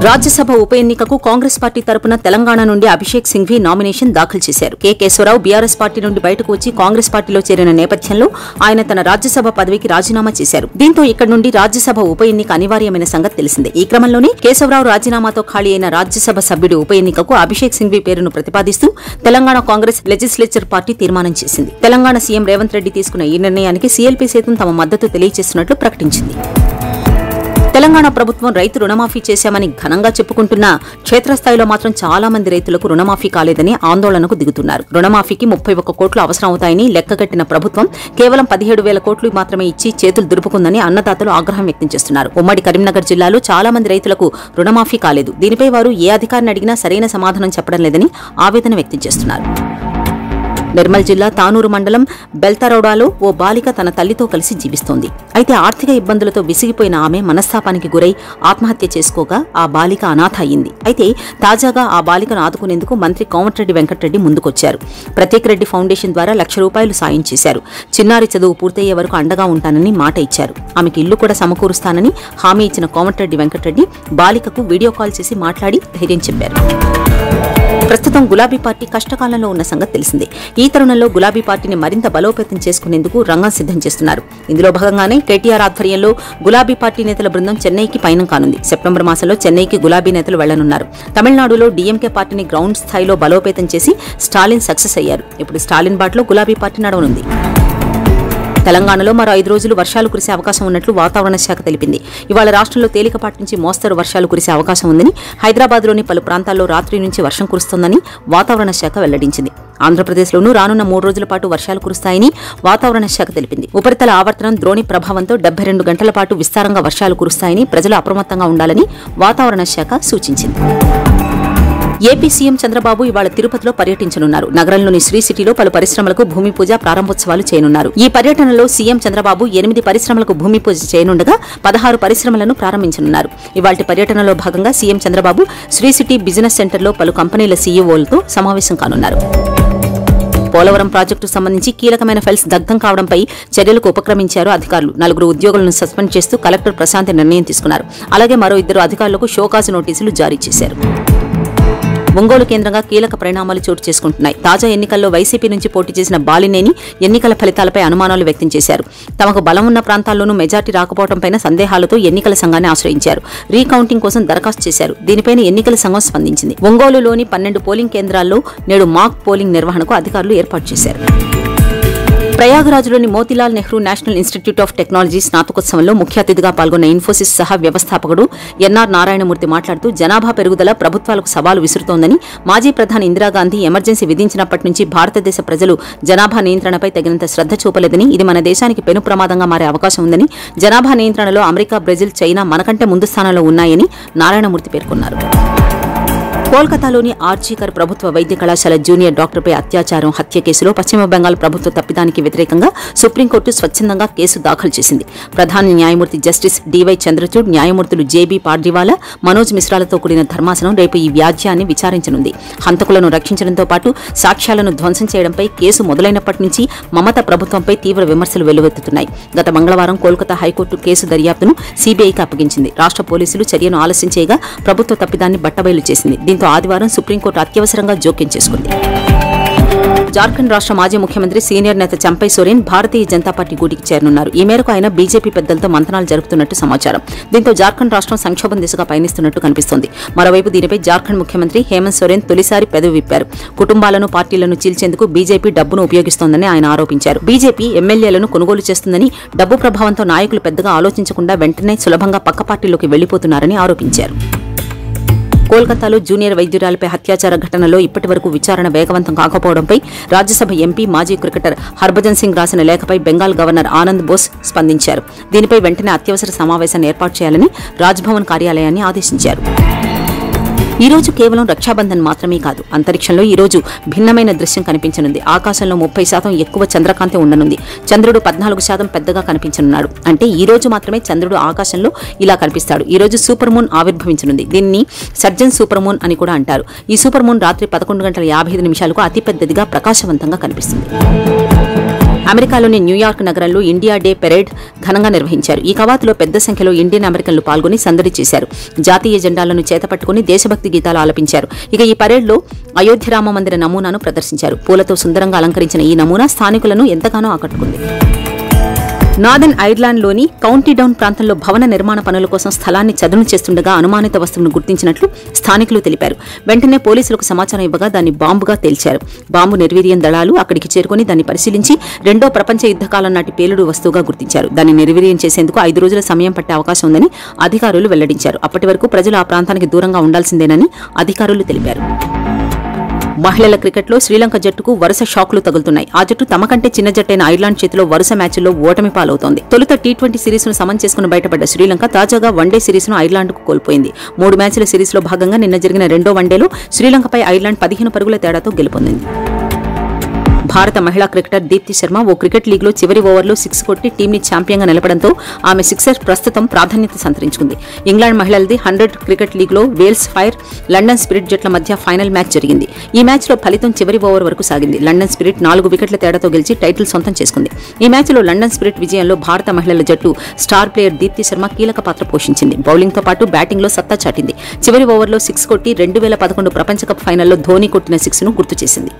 రాజ్యసభ ఉప ఎన్నికకు కాంగ్రెస్ పార్టీ తరపున తెలంగాణ నుండి అభిషేక్ సింఘ్వి నామినేషన్ దాఖలు చేశారు. కె కేశవరావు బీఆర్ఎస్ పార్టీ నుండి బయటకు వచ్చి కాంగ్రెస్ పార్టీలో చేరిన నేపథ్యంలో ఆయన తన రాజ్యసభ పదవికి రాజీనామా చేశారు. దీంతో ఇక్కడి నుండి రాజ్యసభ ఉప ఎన్నిక అనివార్యమైన సంగతి తెలిసిందే. ఈ క్రమంలోనే కేశవరావు రాజీనామాతో ఖాళీ అయిన రాజ్యసభ సభ్యుడి ఉప ఎన్నికకు అభిషేక్ సింఘ్వి పేరును ప్రతిపాదిస్తూ తెలంగాణ కాంగ్రెస్ లెజిస్లేచర్ పార్టీ తీర్మానం చేసింది. తెలంగాణ సీఎం రేవంత్ రెడ్డి తీసుకున్న ఈ నిర్ణయానికి సీఎల్పీ సైతం తమ మద్దతు తెలియజేస్తున్నట్లు ప్రకటించింది. తెలంగాణ ప్రభుత్వం రైతు రుణమాఫీ చేశామని ఘనంగా చెప్పుకుంటున్నా క్షేత్రస్థాయిలో మాత్రం చాలా మంది రైతులకు రుణమాఫీ కాలేదని ఆందోళనకు దిగుతున్నారు. రుణమాఫీకి 31 కోట్లు అవసరం అవుతాయని లెక్కగట్టిన ప్రభుత్వం కేవలం 17,000 కోట్లు మాత్రమే ఇచ్చి చేతులు దులుపుకుందని అన్నదాతలు ఆగ్రహం వ్యక్తం చేస్తున్నారు. ఉమ్మడి కరీంనగర్ జిల్లాలో చాలా మంది రైతులకు రుణమాఫీ కాలేదు. దీనిపై వారు ఏ అధికారిని అడిగినా సరైన సమాధానం చెప్పడం లేదని ఆవేదన వ్యక్తం చేస్తున్నారు. నిర్మల్ జిల్లా తానూరు మండలం బెల్తరౌడాలో ఓ బాలిక తన తల్లితో కలిసి జీవిస్తోంది. అయితే ఆర్థిక ఇబ్బందులతో విసిగిపోయిన ఆమె మనస్తాపానికి గురై ఆత్మహత్య చేసుకోగా ఆ బాలిక అనాథ అయింది. అయితే తాజాగా ఆ బాలికను ఆదుకునేందుకు మంత్రి కోమటిరెడ్డి వెంకటరెడ్డి ముందుకొచ్చారు. ప్రత్యేక్ రెడ్డి ఫౌండేషన్ ద్వారా ₹1,00,000 సాయం చేశారు. చిన్నారి చదువు పూర్తయ్యే వరకు అండగా ఉంటానని మాట ఇచ్చారు. ఆమెకి ఇల్లు కూడా సమకూరుస్తానని హామీ ఇచ్చిన కోమటిరెడ్డి వెంకటరెడ్డి బాలికకు వీడియో కాల్ చేసి మాట్లాడి ధైర్యం చెప్పారు. ప్రస్తుతం గులాబీ పార్టీ కష్టకాలంలో ఉన్న సంగతి తెలిసిందే. ఈ తరుణంలో గులాబీ పార్టీని మరింత బలోపేతం చేసుకునేందుకు రంగం సిద్ధం చేస్తున్నారు. ఇందులో భాగంగానే కేటీఆర్ ఆధ్వర్యంలో గులాబీ పార్టీ నేతల బృందం చెన్నైకి పయనం కానుంది. సెప్టెంబర్ మాసంలో చెన్నైకి గులాబీ నేతలు వెళ్లనున్నారు. తమిళనాడులో డీఎంకే పార్టీని గ్రౌండ్ స్థాయిలో బలోపేతం చేసి స్టాలిన్ సక్సెస్ అయ్యారు. ఇప్పుడు స్టాలిన్ బాటలో గులాబీ పార్టీ నడవనుంది. తెలంగాణలో మరో 5 రోజులు వర్షాలు కురిసే అవకాశం ఉన్నట్లు వాతావరణ శాఖ తెలిపింది. ఇవాళ రాష్ట్రంలో తేలికపాటి నుంచి మోస్తరు వర్షాలు కురిసే అవకాశం ఉందని, హైదరాబాద్లోని పలు ప్రాంతాల్లో రాత్రి నుంచి వర్షం కురుస్తోందని వాతావరణ శాఖ వెల్లడించింది. ఆంధ్రప్రదేశ్లోనూ రానున్న 3 రోజుల పాటు వర్షాలు కురుస్తాయని వాతావరణ శాఖ తెలిపింది. ఉపరితల ఆవర్తనం ద్రోణి ప్రభావంతో 72 గంటల పాటు విస్తారంగా వర్షాలు కురుస్తాయని ప్రజలు అప్రమత్తంగా ఉండాలని వాతావరణ శాఖ సూచించింది. ఏపీ సీఎం చంద్రబాబు ఇవాళ తిరుపతిలో పర్యటించనున్నారు. నగరంలోని శ్రీ సిటీలో పలు పరిశ్రమలకు భూమి పూజ ప్రారంభోత్సవాలు చేయనున్నారు. ఈ పర్యటనలో సీఎం చంద్రబాబు 8 పరిశ్రమలకు భూమి పూజ చేయనుండగా 16 పరిశ్రమలను ప్రారంభించనున్నారు. ఇవాల్టి పర్యటనలో భాగంగా సీఎం చంద్రబాబు శ్రీ సిటీ బిజినెస్ సెంటర్లో పలు కంపెనీల సీఈఓలతో సమావేశం కానున్నారు. పోలవరం ప్రాజెక్టుకు సంబంధించి కీలకమైన ఫైల్స్ దగ్ధం కావడంపై చర్యలకు ఉపక్రమించారు అధికారులు. 4 ఉద్యోగులను సస్పెండ్ చేస్తూ కలెక్టర్ ప్రశాంతి నిర్ణయం తీసుకున్నారు. అలాగే మరో 2 అధికారులకు షోకాజు నోటీసులు జారీ చేశారు. ఒంగోలు కేంద్రంగా కీలక పరిణామాలు చోటు చేసుకుంటున్నాయి. తాజా ఎన్నికల్లో వైసీపీ నుంచి పోటీ చేసిన బాలినేని ఎన్నికల ఫలితాలపై అనుమానాలు వ్యక్తం చేశారు. తమకు బలం ఉన్న ప్రాంతాల్లోనూ మెజార్టీ రాకపోవడంపై సందేహాలతో ఎన్నికల సంఘాన్ని ఆశ్రయించారు. రీకౌంటింగ్ కోసం దరఖాస్తు చేశారు. దీనిపైన ఎన్నికల సంఘం స్పందించింది. ఒంగోలులోని 12 పోలింగ్ కేంద్రాల్లో నేడు మాక్ పోలింగ్ నిర్వహణకు అధికారులు ఏర్పాటు చేశారు. ప్రయాగరాజ్లోని Motilal Nehru National Institute of Technology స్నాతకోత్సవంలో ముఖ్య అతిథిగా పాల్గొన్న ఇన్ఫోసిస్ సహా వ్యవస్థాపకుడు ఎన్ఆర్ నారాయణమూర్తి మాట్లాడుతూ జనాభా పెరుగుదల ప్రభుత్వాలకు సవాలు విసురుతోందని, మాజీ ప్రధాని ఇందిరాగాంధీ ఎమర్జెన్సీ విధించినప్పటి నుంచి భారతదేశ ప్రజలు జనాభా నియంత్రణపై తగినంత శ్రద్ధ చూపలేదని, ఇది మన దేశానికి పెను ప్రమాదంగా మారే అవకాశం ఉందని, జనాభా నియంత్రణలో అమెరికా, బ్రెజిల్, చైనా మనకంటే ముందు స్థానంలో ఉన్నాయని నారాయణమూర్తి పేర్కొన్నారు. కోల్కతాలోని ఆర్జీకర్ ప్రభుత్వ వైద్య కళాశాల జూనియర్ డాక్టర్పై అత్యాచారం, హత్య కేసులో పశ్చిమ బెంగాల్ ప్రభుత్వ తప్పిదానికి వ్యతిరేకంగా సుప్రీంకోర్టు స్వచ్ఛందంగా కేసు దాఖలు చేసింది. ప్రధాన న్యాయమూర్తి జస్టిస్ డివై చంద్రచూడ్, న్యాయమూర్తులు జేబీ పార్డివాలా, మనోజ్ మిశ్రాలతో కూడిన ధర్మాసనం రేపు ఈ వ్యాజ్యాన్ని విచారించనుంది. హంతకులను రక్షించడంతో పాటు సాక్ష్యాలను ధ్వంసం చేయడంపై కేసు మొదలైనప్పటి నుంచి మమతా ప్రభుత్వంపై తీవ్ర విమర్శలు వెల్లువెత్తుతున్నాయి. గత మంగళవారం కోల్కతా హైకోర్టు కేసు దర్యాప్తును సీబీఐకి అప్పగించింది. రాష్ట్ర పోలీసులు చర్యను ఆలస్యం చేయగా ప్రభుత్వ తప్పిదాన్ని బట్టబయలు చేసింది. దీంతో ఆదివారం సుప్రీంకోర్టు అత్యవసరంగా జోక్యం చేసుకుంది. జార్ఖండ్ రాష్ట్ర మాజీ ముఖ్యమంత్రి సీనియర్ నేత చంపై సోరెన్ భారతీయ జనతా పార్టీ గూటికి చేరనున్నారు. ఈ మేరకు ఆయన బీజేపీ పెద్దలతో మంతనాలు జరుపుతున్నట్టు సమాచారం. దీంతో జార్ఖండ్ రాష్ట్రం సంక్షోభం దిశగా పయనిస్తున్నట్టు కనిపిస్తోంది. మరోవైపు దీనిపై జార్ఖండ్ ముఖ్యమంత్రి హేమంత్ సోరెన్ తొలిసారి పెదవి విప్పారు. కుటుంబాలను, పార్టీలను చీల్చేందుకు బీజేపీ డబ్బును ఉపయోగిస్తోందని ఆయన ఆరోపించారు. బీజేపీ ఎమ్మెల్యేలను కొనుగోలు చేస్తుందని, డబ్బు ప్రభావంతో నాయకులు పెద్దగా ఆలోచించకుండా వెంటనే సులభంగా పక్క పార్టీలోకి వెళ్లిపోతున్నారని ఆరోపించారు. కోల్కతాలో జూనియర్ వైద్యురాలపై అత్యాచార ఘటనలో ఇప్పటి వరకు విచారణ వేగవంతం కాకపోవడంపై రాజ్యసభ ఎంపీ, మాజీ క్రికెటర్ హర్భజన్ సింగ్ రాసిన లేఖపై బెంగాల్ గవర్నర్ ఆనంద్ బోస్ స్పందించారు. దీనిపై వెంటనే అత్యవసర సమావేశాన్ని ఏర్పాటు చేయాలని రాజ్భవన్ కార్యాలయాన్ని ఆదేశించారు. ఈ రోజు కేవలం రక్షాబంధన్ మాత్రమే కాదు, అంతరిక్షంలో ఈ రోజు భిన్నమైన దృశ్యం కనిపించనుంది. ఆకాశంలో 30% ఎక్కువ చంద్రకాంతి ఉండనుంది. చంద్రుడు 14% పెద్దగా కనిపించనున్నాడు. అంటే ఈ రోజు మాత్రమే చంద్రుడు ఆకాశంలో ఇలా కనిపిస్తాడు. ఈ రోజు సూపర్ మూన్ ఆవిర్భవించనుంది. దీన్ని సర్జన్ సూపర్ మూన్ అని కూడా అంటారు. ఈ సూపర్ మూన్ రాత్రి 11:55 అతిపెద్దదిగా ప్రకాశవంతంగా కనిపిస్తుంది. అమెరికాలోని న్యూయార్క్ నగరంలో ఇండియా డే పెరేడ్ ఘనంగా నిర్వహించారు. ఈ కవాతులో పెద్ద సంఖ్యలో ఇండియన్ అమెరికన్లు పాల్గొని సందడి చేశారు. జాతీయ జెండాలను చేతపట్టుకుని దేశభక్తి గీతాలు ఆలపించారు. ఇక ఈ పరేడ్లో అయోధ్య రామ మందిర నమూనాను ప్రదర్శించారు. పూలతో సుందరంగా అలంకరించిన ఈ నమూనా స్థానికులను ఎంతగానో ఆకట్టుకుంది. నార్దర్న్ ఐర్లాండ్లోని కౌంటీ డౌన్ ప్రాంతంలో భవన నిర్మాణ పనుల కోసం స్థలాన్ని చదును చేస్తుండగా అనుమానిత వస్తువును గుర్తించినట్లు స్థానికులు తెలిపారు. వెంటనే పోలీసులకు సమాచారం ఇవ్వగా దాన్ని బాంబుగా తేల్చారు. బాంబు నిర్వీర్యం దళాలు అక్కడికి చేరుకుని దాన్ని పరిశీలించి రెండో ప్రపంచ యుద్ధకాలం నాటి పేలుడు వస్తువుగా గుర్తించారు. దాన్ని నిర్వీర్యం చేసేందుకు 5 రోజుల సమయం పట్టే అవకాశం ఉందని అధికారులు వెల్లడించారు. అప్పటి వరకు ప్రజలు ఆ ప్రాంతానికి దూరంగా ఉండాల్సిందేనని అధికారులు తెలిపారు. మహిళల క్రికెట్లో శ్రీలంక జట్టుకు వరుస షాకులు తగులుతున్నాయి. ఆ జట్టు తమ కంటే చిన్న జట్టైన ఐర్లాండ్ చేతిలో వరుస మ్యాచ్ల్లో ఓటమి పాలవుతోంది. తొలుత టీ20 సిరీస్ను సమన్ చేసుకుని బయటపడ్డ శ్రీలంక తాజాగా వన్డే సిరీస్ను ఐర్లాండ్కు కోల్పోయింది. 3 మ్యాచ్ల సిరీస్లో భాగంగా నిన్న జరిగిన రెండో వన్డేలో శ్రీలంకపై ఐర్లాండ్ 15 పరుగుల తేడాతో గెలుపొందింది. భారత మహిళా క్రికెటర్ దీప్తి శర్మ ఓ క్రికెట్ లీగ్లో చివరి ఓవర్లో 6 కొట్టి టీంని ఛాంపియన్గా నిలపడంతో ఆమె సిక్సర్ ప్రస్తుతం ప్రాధాన్యత సంతరించుకుంది. ఇంగ్లాండ్ మహిళలది 100 క్రికెట్ లీగ్లో వేల్స్ ఫైర్, లండన్ స్పిరిట్ జట్ల మధ్య ఫైనల్ మ్యాచ్ జరిగింది. ఈ మ్యాచ్లో ఫలితం చివరి ఓవర్ వరకు సాగింది. లండన్ స్పిరిట్ 4 వికెట్ల తేడాతో గెలిచి టైటిల్ సొంతం చేసుకుంది. ఈ మ్యాచ్లో లండన్ స్పిరిట్ విజయంలో భారత మహిళల జట్టు స్టార్ ప్లేయర్ దీప్తి శర్మ కీలక పాత్ర పోషించింది. బౌలింగ్తో పాటు బ్యాటింగ్లో సత్తా చాటింది. చివరి ఓవర్లో 6 కొట్టి 2011 ప్రపంచ కప్ ఫైనల్లో ధోనీ కొట్టిన 6ను గుర్తు చేసింది.